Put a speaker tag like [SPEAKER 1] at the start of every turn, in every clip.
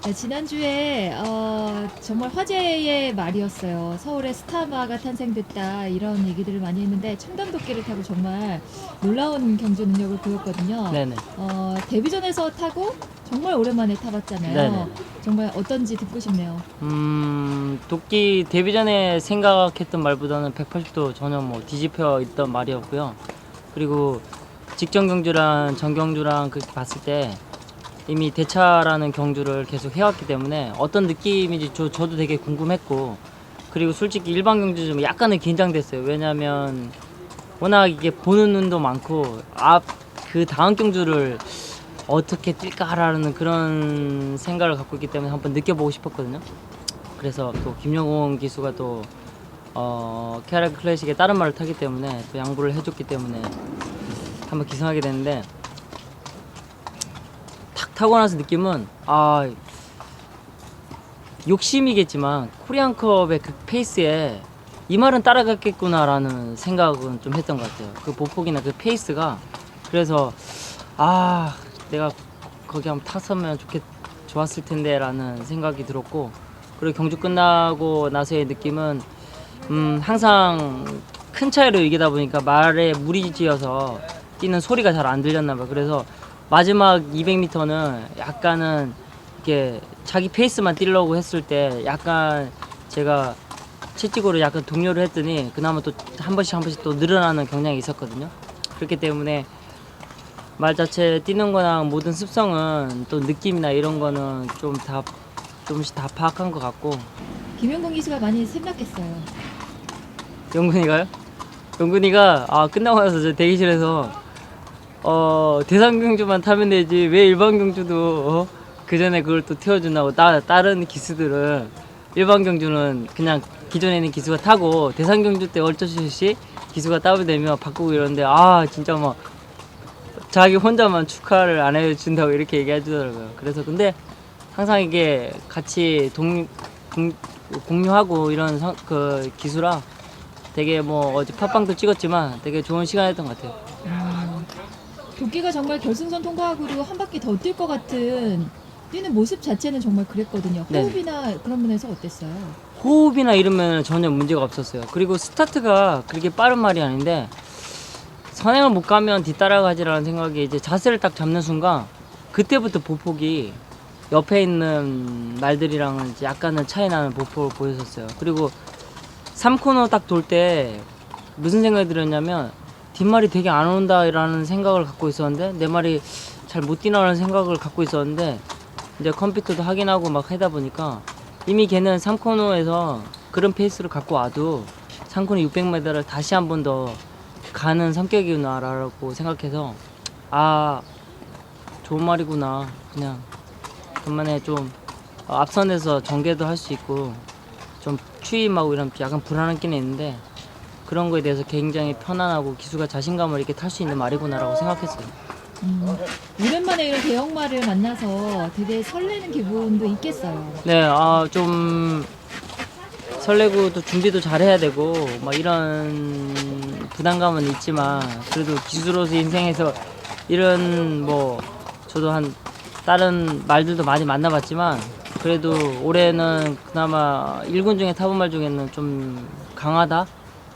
[SPEAKER 1] 네, 지난주에 정말 화제의 말이었어요. 서울에 스타마가 탄생됐다 이런 얘기들을 많이 했는데 청담도끼를 타고 정말 놀라운 경주 능력을 보였거든요.
[SPEAKER 2] 네네.
[SPEAKER 1] 데뷔전에서 타고 정말 오랜만에 타봤잖아요.
[SPEAKER 2] 네네.
[SPEAKER 1] 정말 어떤지 듣고 싶네요.
[SPEAKER 2] 도끼 데뷔 전에 생각했던 말보다는 180도 전혀 뭐 뒤집혀 있던 말이었고요. 그리고 직전 경주랑 전경주랑 그렇게 봤을 때 이미 대차라는 경주를 계속 해왔기 때문에 어떤 느낌인지 저도 되게 궁금했고, 그리고 솔직히 일반 경주 좀 약간은 긴장됐어요. 왜냐면 워낙 이게 보는 눈도 많고 그 다음 경주를 어떻게 뛸까라는 그런 생각을 갖고 있기 때문에 한번 느껴보고 싶었거든요. 그래서 또 김영웅 기수가 또 KRF 클래식의 다른 말을 타기 때문에 또 양보를 해줬기 때문에 한번 기승하게 됐는데, 탁 타고 나서 느낌은 욕심이겠지만 코리안컵의 그 페이스에 이 말은 따라갔겠구나라는 생각은 좀 했던 것 같아요. 그 보폭이나 그 페이스가. 그래서 내가 거기 한번 탔으면 좋았을 텐데 라는 생각이 들었고, 그리고 경주 끝나고 나서의 느낌은 항상 큰 차이로 이기다 보니까 말에 무리지어서 뛰는 소리가 잘 안 들렸나 봐요. 그래서 마지막 200m는 약간은 이렇게 자기 페이스만 뛰려고 했을 때 약간 제가 채찍으로 약간 동요를 했더니 그나마 또 한 번씩 또 늘어나는 경향이 있었거든요. 그렇기 때문에 말 자체 뛰는 거나 모든 습성은 또 느낌이나 이런 거는 조금씩 다 파악한 것 같고.
[SPEAKER 1] 김영곤 기수가 많이 생각했어요.
[SPEAKER 2] 영근이가요? 영근이가 끝나고 나서 저 대기실에서 대상 경주만 타면 되지 왜 일반 경주도 그 전에 그걸 또 태워준다고, 다른 기수들은 일반 경주는 그냥 기존에 있는 기수가 타고 대상 경주 때 어쩌듯이 기수가 따블되며 바꾸고 이러는데 진짜 막 자기 혼자만 축하를 안 해준다고 이렇게 얘기해주더라고요. 그래서 근데 항상 이게 같이 공유하고 이런 그 기수라 되게 뭐 어제 팟빵도 찍었지만 되게 좋은 시간이었던 것 같아요.
[SPEAKER 1] 도끼가 정말 결승선 통과하고도 한 바퀴 더 뛸 것 같은 뛰는 모습 자체는 정말 그랬거든요.
[SPEAKER 2] 네.
[SPEAKER 1] 호흡이나 그런 면에서 어땠어요?
[SPEAKER 2] 호흡이나 이러면 전혀 문제가 없었어요. 그리고 스타트가 그렇게 빠른 말이 아닌데 선행을 못 가면 뒤따라가지라는 생각에 이제 자세를 딱 잡는 순간 그때부터 보폭이 옆에 있는 말들이랑은 이제 약간은 차이 나는 보폭을 보였었어요. 그리고 3코너 딱 돌 때 무슨 생각이 들었냐면 뒷말이 되게 안 온다라는 생각을 갖고 있었는데, 내 말이 잘 못 뛰나라는 생각을 갖고 있었는데 이제 컴퓨터도 확인하고 막 하다 보니까 이미 걔는 3코너에서 그런 페이스를 갖고 와도 3코너 600m를 다시 한 번 더 가는 성격이구나라고 생각해서 좋은 말이구나, 그냥 그만에 좀 앞선에서 전개도 할 수 있고 좀 추임하고 이런 약간 불안한 끼는 있는데 그런 거에 대해서 굉장히 편안하고 기수가 자신감을 이렇게 탈 수 있는 말이구나라고 생각했어요.
[SPEAKER 1] 오랜만에 이런 대형말을 만나서 되게 설레는 기분도 있겠어요.
[SPEAKER 2] 네, 좀 설레고 또 준비도 잘 해야 되고 막 이런 부담감은 있지만, 그래도 기수로서 인생에서 이런 저도 한 다른 말들도 많이 만나봤지만 그래도 올해는 그나마 1군 중에 타본 말 중에는 좀 강하다?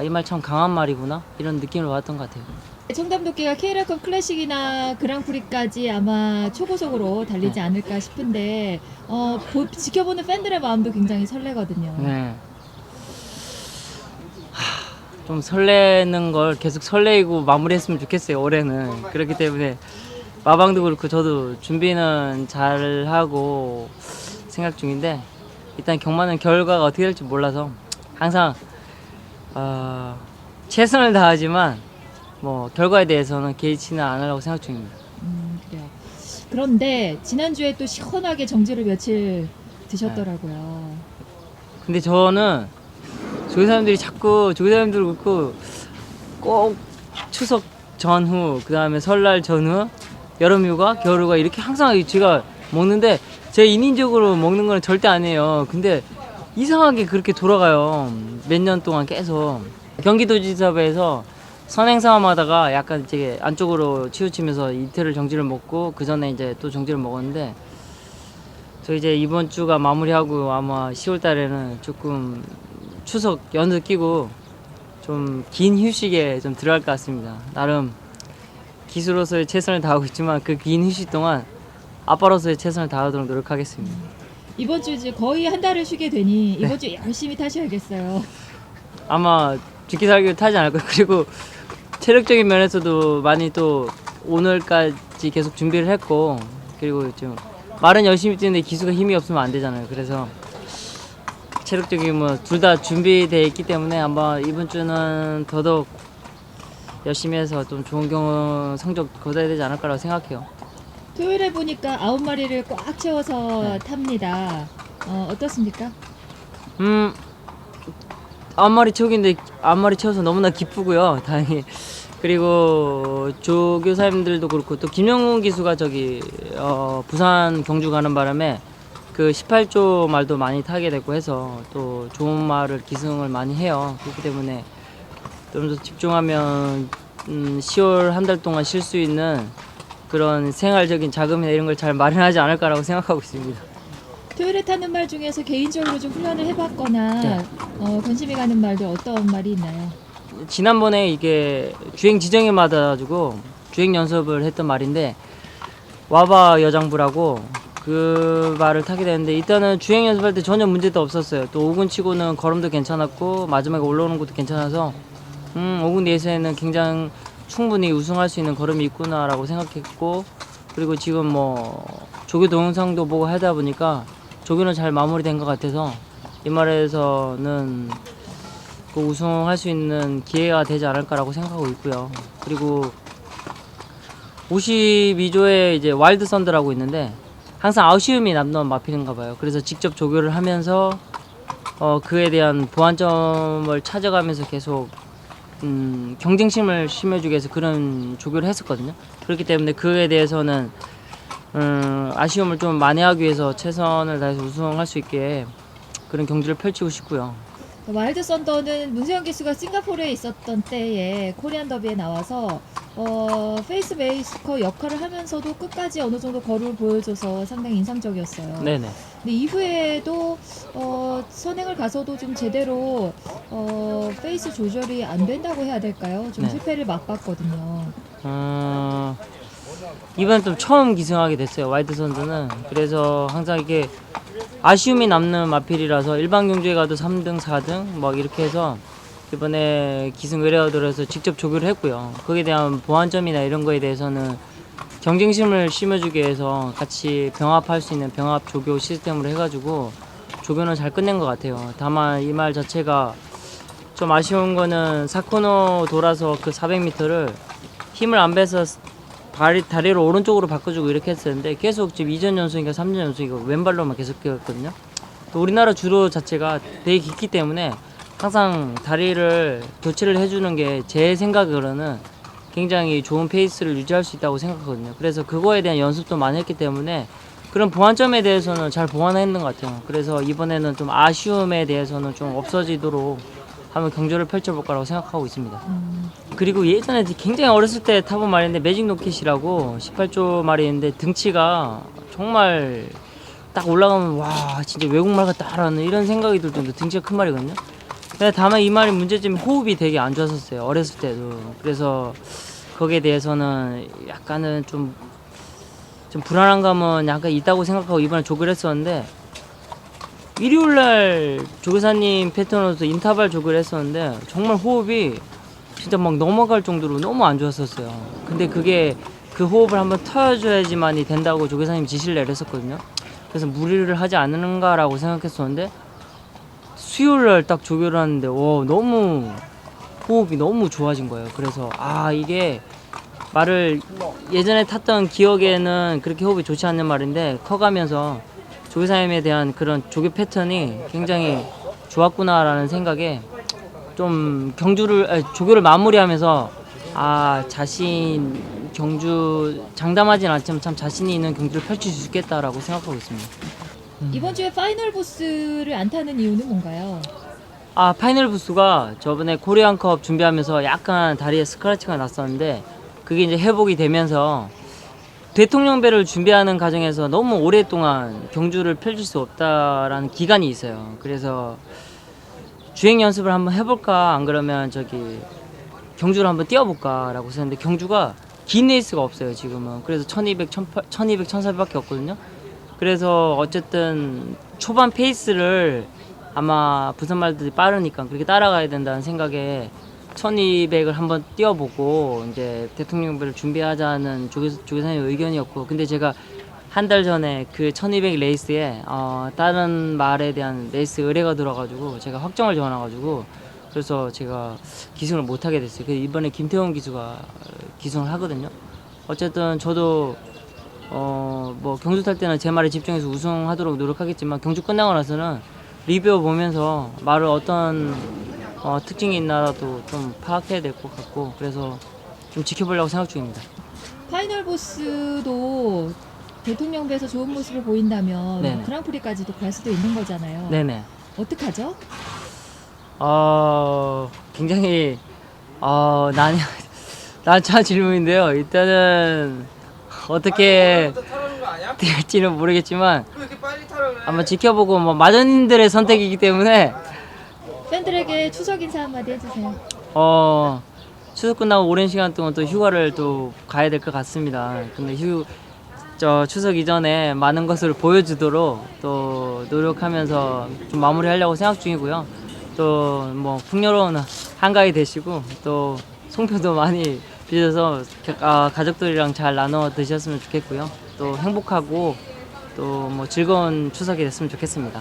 [SPEAKER 2] 이 말 참 강한 말이구나? 이런 느낌을 받았던 것 같아요.
[SPEAKER 1] 청담도끼가 KRF 클래식이나 그랑프리까지 아마 초고속으로 달리지
[SPEAKER 2] 네.
[SPEAKER 1] 않을까 싶은데 지켜보는 팬들의 마음도 굉장히 설레거든요.
[SPEAKER 2] 네. 좀 설레는 걸 계속 설레이고 마무리했으면 좋겠어요, 올해는. 그렇기 때문에 마방도 그렇고 저도 준비는 잘 하고 생각 중인데, 일단 경마는 결과가 어떻게 될지 몰라서 항상 최선을 다하지만 결과에 대해서는 개의치는 안 하려고 생각 중입니다.
[SPEAKER 1] 그래요. 그런데 지난주에 또 시원하게 정지를 며칠 드셨더라고요.
[SPEAKER 2] 근데 저는 조기 사람들이 자꾸 조기 사람들 그렇고 꼭 추석 전후, 그 다음에 설날 전후, 여름휴가, 겨울휴가 이렇게 항상 제가 먹는데 제 인위적으로 먹는 건 절대 아니에요. 근데 이상하게 그렇게 돌아가요. 몇 년 동안 계속. 경기도지사부에서 선행사업하다가 약간 이제 안쪽으로 치우치면서 이틀을 정지를 먹고 그 전에 이제 또 정지를 먹었는데, 저 이제 이번 주가 마무리하고 아마 10월 달에는 조금 추석 연휴 끼고 좀 긴 휴식에 좀 들어갈 것 같습니다. 나름 기수로서의 최선을 다하고 있지만 그 긴 휴식 동안 아빠로서의 최선을 다하도록 노력하겠습니다.
[SPEAKER 1] 이번 주 이제 거의 한 달을 쉬게 되니 이번 주 열심히 타셔야겠어요.
[SPEAKER 2] 아마 죽기 살기 타지 않을 거예요. 그리고 체력적인 면에서도 많이 또 오늘까지 계속 준비를 했고, 그리고 좀 말은 열심히 뛰는데 기수가 힘이 없으면 안 되잖아요. 그래서 체력적인 뭐 둘 다 준비되어 있기 때문에 아마 이번 주는 더더욱 열심히 해서 좀 좋은 성적 거둬야 되지 않을까라고 생각해요.
[SPEAKER 1] 토요일에 보니까 9마리를 꽉 채워서
[SPEAKER 2] 네.
[SPEAKER 1] 탑니다. 어떻습니까?
[SPEAKER 2] 앞마리 채우기인데 앞마리 채워서 너무나 기쁘고요. 다행히. 그리고 조교사님들도 그렇고 또 김영훈 기수가 부산 경주 가는 바람에 그 18조 말도 많이 타게 됐고 해서 또 좋은 말을 기승을 많이 해요. 그렇기 때문에 좀 더 집중하면 10월 한 달 동안 쉴 수 있는 그런 생활적인 자금이나 이런 걸 잘 마련하지 않을까라고 생각하고 있습니다.
[SPEAKER 1] 토요일에 타는 말 중에서 개인적으로 좀 훈련을 해봤거나
[SPEAKER 2] 네.
[SPEAKER 1] 관심이 가는 말들 어떤 말이 있나요?
[SPEAKER 2] 지난번에 이게 주행 지정에 맞아가지고 주행 연습을 했던 말인데 와바 여장부라고 그 말을 타게 되는데 일단은 주행 연습할 때 전혀 문제도 없었어요. 또 5군 치고는 걸음도 괜찮았고 마지막에 올라오는 것도 괜찮아서 5군 내에서는 굉장히 충분히 우승할 수 있는 걸음이 있구나라고 생각했고, 그리고 지금 뭐 조교 동영상도 보고 하다 보니까 조교는 잘 마무리된 것 같아서 이 말에서는 그 우승할 수 있는 기회가 되지 않을까라고 생각하고 있고요. 그리고 52조에 이제 와일드 썬더라고 있는데 항상 아쉬움이 남는 마필인가 봐요. 그래서 직접 조교를 하면서 그에 대한 보완점을 찾아가면서 계속 경쟁심을 심어주기 위해서 그런 조교를 했었거든요. 그렇기 때문에 그에 대해서는 아쉬움을 좀 만회하기 위해서 최선을 다해서 우승할 수 있게 그런 경기를 펼치고 싶고요.
[SPEAKER 1] 와일드 썬더는 문세영 기수가 싱가포르에 있었던 때에 코리안 더비에 나와서 페이스 메이커 역할을 하면서도 끝까지 어느 정도 거를 보여줘서 상당히 인상적이었어요.
[SPEAKER 2] 네네.
[SPEAKER 1] 근데 이후에도 선행을 가서도 좀 제대로 페이스 조절이 안 된다고 해야 될까요? 좀
[SPEAKER 2] 네.
[SPEAKER 1] 실패를 맛봤거든요.
[SPEAKER 2] 이번엔 좀 처음 기승하게 됐어요. 와이드 선수는. 그래서 항상 이게 아쉬움이 남는 마필이라서 일반 경주에 가도 3등, 4등 막 이렇게 해서 이번에 기승 의뢰하도록 해서 직접 조교를 했고요. 거기에 대한 보완점이나 이런 거에 대해서는 경쟁심을 심어주기 위해서 같이 병합할 수 있는 병합 조교 시스템으로 해가지고 조교는 잘 끝낸 것 같아요. 다만 이 말 자체가 좀 아쉬운 거는 사코노 돌아서 그 400m를 힘을 안 빼서 다리를 오른쪽으로 바꿔주고 이렇게 했었는데 계속 지금 2전 연속인가 3전 연속인가 왼발로만 계속 뛰었거든요. 또 우리나라 주로 자체가 되게 깊기 때문에 항상 다리를 교체를 해주는 게 제 생각으로는 굉장히 좋은 페이스를 유지할 수 있다고 생각하거든요. 그래서 그거에 대한 연습도 많이 했기 때문에 그런 보완점에 대해서는 잘 보완했는 것 같아요. 그래서 이번에는 좀 아쉬움에 대해서는 좀 없어지도록 한번 경주를 펼쳐볼 거라고 생각하고 있습니다. 그리고 예전에 굉장히 어렸을 때 타본 말인데 매직 로켓이라고 18조 말이 있는데 등치가 정말 딱 올라가면 와 진짜 외국말 같다라는 이런 생각이 들 정도 등치가 큰 말이거든요. 근데 다만 이 말이 문제점이 호흡이 되게 안 좋았었어요. 어렸을 때도. 그래서 거기에 대해서는 약간은 좀 불안한 감은 약간 있다고 생각하고 이번에 조교를 했었는데 일요일날 조교사님 패턴으로서 인터벌 조교를 했었는데 정말 호흡이 진짜 막 넘어갈 정도로 너무 안 좋았었어요. 근데 그게 그 호흡을 한번 터줘야지만이 된다고 조교사님 지시를 내렸었거든요. 그래서 무리를 하지 않는가라고 생각했었는데 수요일날 딱 조교를 하는데 너무 호흡이 너무 좋아진 거예요. 그래서 이게 말을 예전에 탔던 기억에는 그렇게 호흡이 좋지 않는 말인데 커가면서 조교사님에 대한 그런 조교 패턴이 굉장히 좋았구나라는 생각에 좀 조교를 마무리하면서 자신 경주 장담하진 않지만 참 자신이 있는 경주를 펼칠 수 있겠다라고 생각하고 있습니다.
[SPEAKER 1] 이번 주에 파이널 부스를 안 타는 이유는 뭔가요?
[SPEAKER 2] 파이널 부스가 저번에 코리안컵 준비하면서 약간 다리에 스크래치가 났었는데 그게 이제 회복이 되면서 대통령배를 준비하는 과정에서 너무 오랫동안 경주를 펼칠 수 없다라는 기간이 있어요. 그래서 주행 연습을 한번 해볼까, 안 그러면 저기 경주를 한번 뛰어볼까라고 했는데 경주가 긴 레이스가 없어요 지금은. 그래서 1200, 1200, 1400밖에 없거든요. 그래서 어쨌든 초반 페이스를 아마 부산 말들이 빠르니까 그렇게 따라가야 된다는 생각에 1200을 한번 뛰어보고 이제 대통령배를 준비하자는 조계사님 의견이었고, 근데 제가 한 달 전에 그 1200 레이스에 다른 말에 대한 레이스 의뢰가 들어가지고 제가 확정을 지어놔가지고 그래서 제가 기승을 못하게 됐어요. 그래서 이번에 김태훈 기수가 기승을 하거든요. 어쨌든 저도 뭐 경주 탈 때는 제 말에 집중해서 우승하도록 노력하겠지만 경주 끝나고 나서는 리뷰 보면서 말을 어떤 특징이 있나라도 좀 파악해야 될 것 같고, 그래서 좀 지켜보려고 생각 중입니다.
[SPEAKER 1] 파이널 보스도 대통령배에서 좋은 모습을 보인다면
[SPEAKER 2] 네네.
[SPEAKER 1] 그랑프리까지도 갈 수도 있는 거잖아요.
[SPEAKER 2] 네네.
[SPEAKER 1] 어떡하죠?
[SPEAKER 2] 굉장히 난처한 질문인데요. 일단은 어떻게 될지는 모르겠지만 아마 지켜보고 뭐 마전님들의 선택이기 때문에
[SPEAKER 1] 팬들에게 추석 인사 한마디 해주세요.
[SPEAKER 2] 추석 끝나고 오랜 시간 동안 또 휴가를 또 가야 될 것 같습니다. 근데 추석 이전에 많은 것을 보여주도록 또 노력하면서 좀 마무리하려고 생각 중이고요. 또 뭐 풍요로운 한가위 되시고 또 송편도 많이 드셔서 가족들이랑 잘 나눠 드셨으면 좋겠고요. 또 행복하고 또 뭐 즐거운 추석이 됐으면 좋겠습니다.